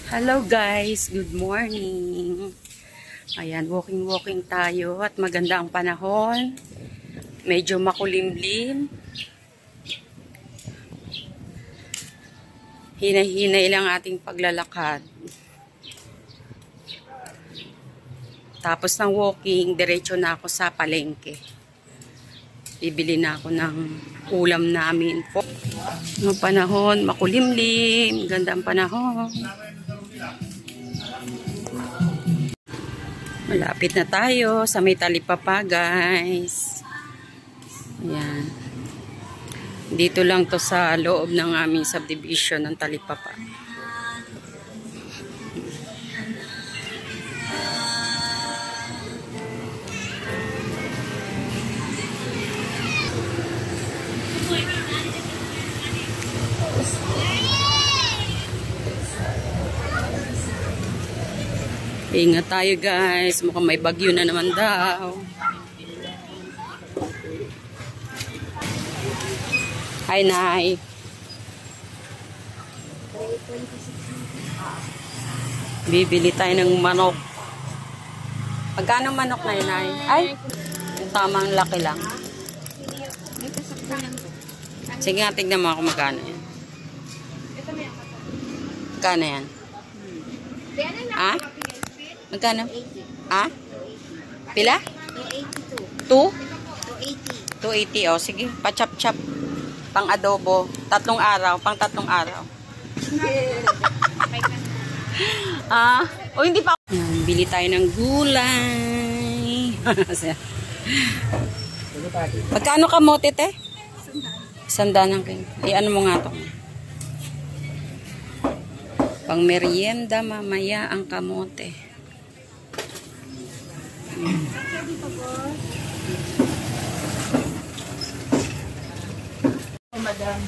Hello guys, good morning. Ayan, walking tayo at maganda ang panahon. Medyo makulimlim. Hinay-hinay lang ating paglalakad. Tapos ng walking, diretso na ako sa palengke. Bibili na ako ng ulam namin po. Ang panahon, makulimlim. Ganda ang panahon. Malapit na tayo sa may talipapa, guys. Ayan. Dito lang to sa loob ng aming subdivision ng talipapa. Ingat tayo guys, mukhang may bagyo na naman daw. Hi Nay. Bibili tayo ng manok. Magkano manok na yun, Nay? Ay, yung tamang laki lang. Sige nga, tignan mo ako magkano yan. Magkano yan? Ha? Magkano? Ha? Pila? 2? 280. O, sige. Pa-chop-chop. Pang adobo. 3 araw. Pang 3 araw. O, hindi pa. Yan, bili tayo ng gulay. Magkano kamote, te? 100 ang kayo. Ano mo nga to? Pang merienda mamaya ang kamote. Madam.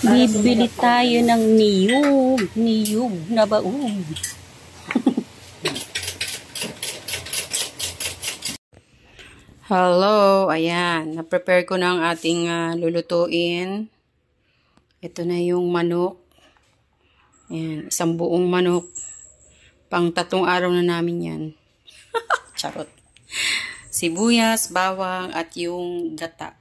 Bibili tayo ng niyog na baog. Hello, ayan. Na-prepare ko na ang ating lulutuin. Ito na yung manok. Ayan, isang buong manok. Pang 3 araw na namin yan. Charot. Sibuyas, bawang, at yung gata.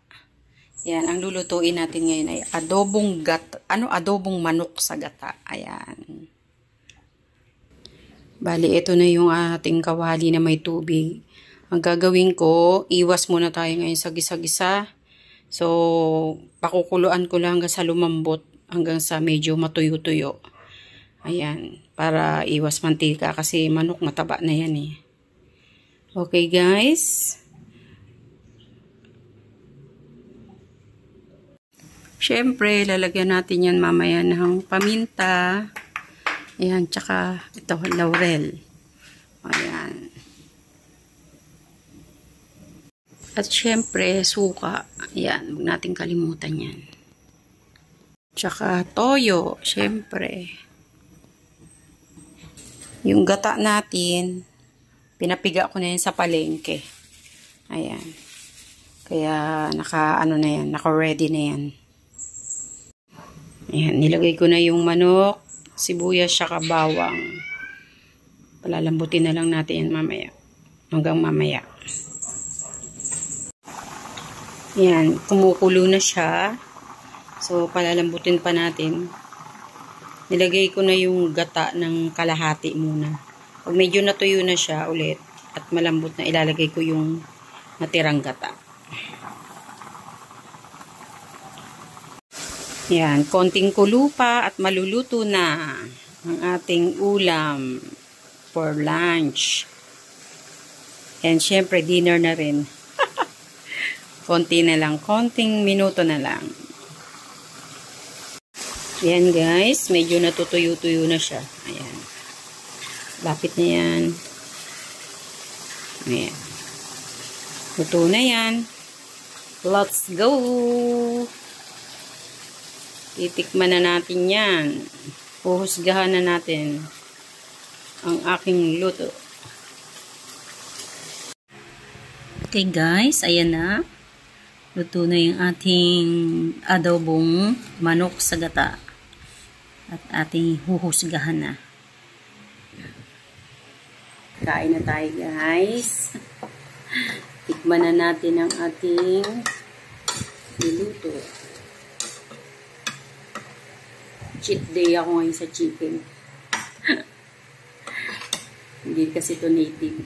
Ayan, ang lulutuin natin ngayon ay adobong gata. Adobong manok sa gata. Ayan. Bali, ito na yung ating kawali na may tubig. Ang gagawin ko, iwas muna tayo ngayon sa gisa-gisa. So, pakukuluan ko lang hanggang sa lumambot, hanggang sa medyo matuyo-tuyo. Ayan, para iwas mantika kasi manok mataba na yan eh. Okay guys. Siyempre, lalagyan natin yan mamaya ng paminta. Ayan, tsaka ito, laurel. Ayan. At syempre, suka. Ayan, huwag natin kalimutan yan. Tsaka toyo, syempre. Yung gata natin, pinapiga ko na yan sa palengke. Ayan. Kaya, naka-ready na yan. Ayan, nilagay ko na yung manok, sibuyas, tsaka bawang. Palalambutin na lang natin yan mamaya. Hanggang mamaya. Ayan, kumukulo na siya. So, palalambutin pa natin. Nilagay ko na yung gata ng kalahati muna. Pag medyo natuyo na siya ulit at malambot na, ilalagay ko yung natirang gata. Ayan, konting kulo pa at maluluto na ang ating ulam for lunch. And syempre, dinner na rin. Konti na lang. Konting minuto na lang. Ayan guys. Medyo natutuyo-tuyo na siya. Ayan. Lapit na yan. Ayan. Luto na yan. Let's go! Titikman na natin yan. Puhusgahan na natin ang aking luto. Okay guys. Ayan na. Luto na yung ating adobong manok sa gata. At ating huhusgahan na. Kain na tayo, guys. Tikman na natin ang ating niluto. Cheat day ako ngayon sa chicken. Hindi kasi ito native.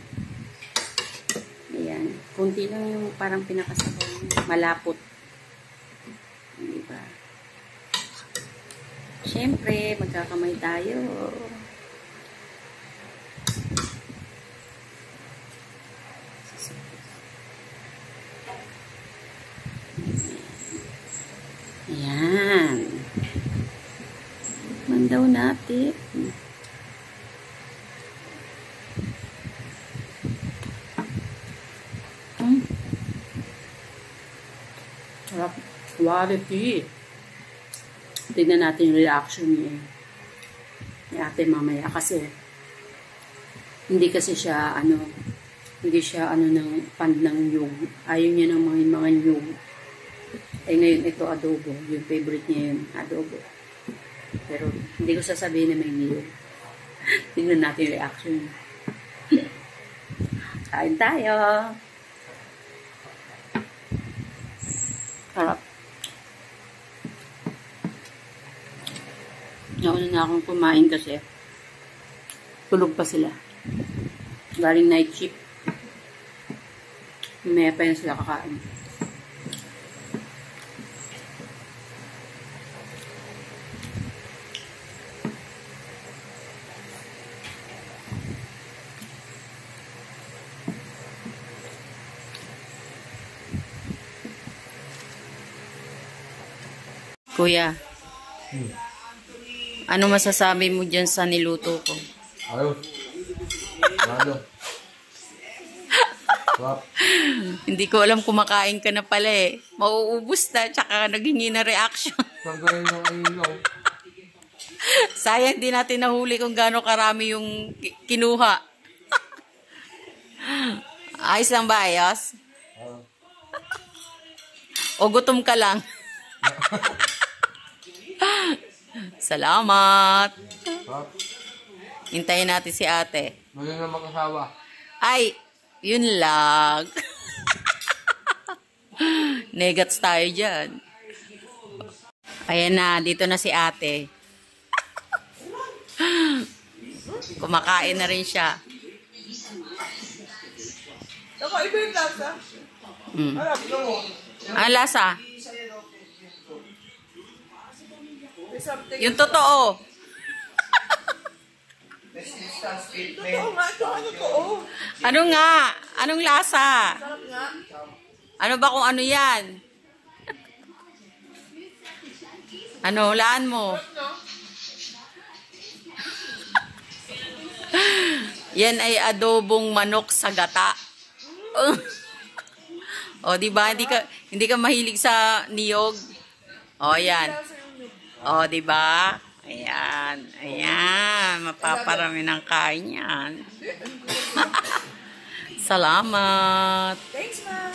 Ayan. Kunti lang yung parang pinakasabaw. Malapot. Diba? Siyempre, magkakamay tayo. Ayan. Mandaw natin. Quality. Tignan natin yung reaction niya. Ni ate mamaya kasi hindi siya ng pan ng nyug. Ayaw niya ng mga nyug. Eh ngayon ito adobo. Yung favorite niya yun, adobo. Pero hindi ko sasabihin na may niyog. Tignan natin yung reaction niya. Kain tayo. Sarap. Nauna na akong kumain kasi tulog pa sila. Galing night shift. Mamaya pa yan sila kakain. Kuya, ano masasabi mo dyan sa niluto ko? Ayos. Lalo. Hindi ko alam kumakain ka na pala eh. Mauubos na, tsaka naghingi na reaction. Tanggalin yung ilaw. Sayang di natin nahuli kung gaano karami yung kinuha. Ayos lang ba, ayos? O gutom ka lang? Salamat. Hintayin natin si ate. Magaling na mag-asawa. Ay, yun lang. Negats tayo dyan. Ayan na, dito na si ate. Kumakain na rin siya. Nakaiba yung lasa. Ang lasa? Yung totoo. Totoo nga, ito nga totoo. Ano nga? Anong lasa? Sarap nga. Ano ba kung ano yan? Ano, hulaan mo? Yan ay adobong manok sa gata. O, di ba? Hindi ka mahilig sa niyog. O, yan. O, di ba? Ayan. Ayan. Mapaparami ng kain yan. Salamat. Thanks, ma.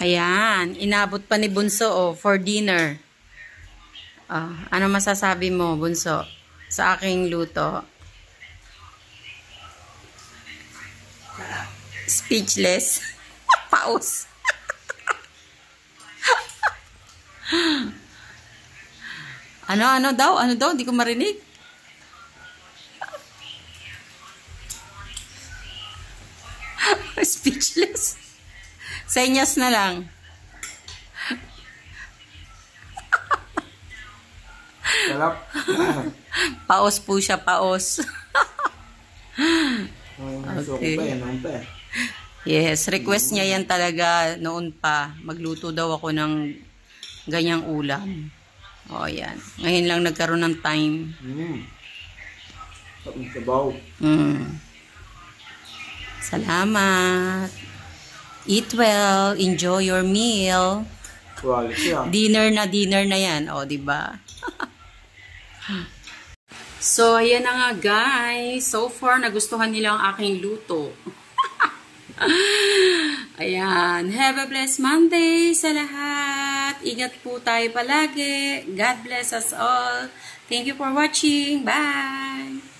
Ayan. Inabot pa ni Bunso for dinner. Ano masasabi mo, Bunso, sa aking luto? Speechless. Paus. Ano daw? Hindi ko marinig. Speechless. Senyas na lang. Sarap. Paos po siya, paos. Okay. Yes, request niya yan talaga noon pa. Magluto daw ako ng ganyang ulam. O, yan. Ngayon lang nagkaroon ng time. Sabaw. Salamat. Eat well. Enjoy your meal. Quality ah. Dinner na yan. O, diba? So, ayan na nga guys. So far, nagustuhan nila ang aking luto. Ayan. Have a blessed Monday sa lahat. Ingat po tayo palagi. God bless us all. Thank you for watching. Bye!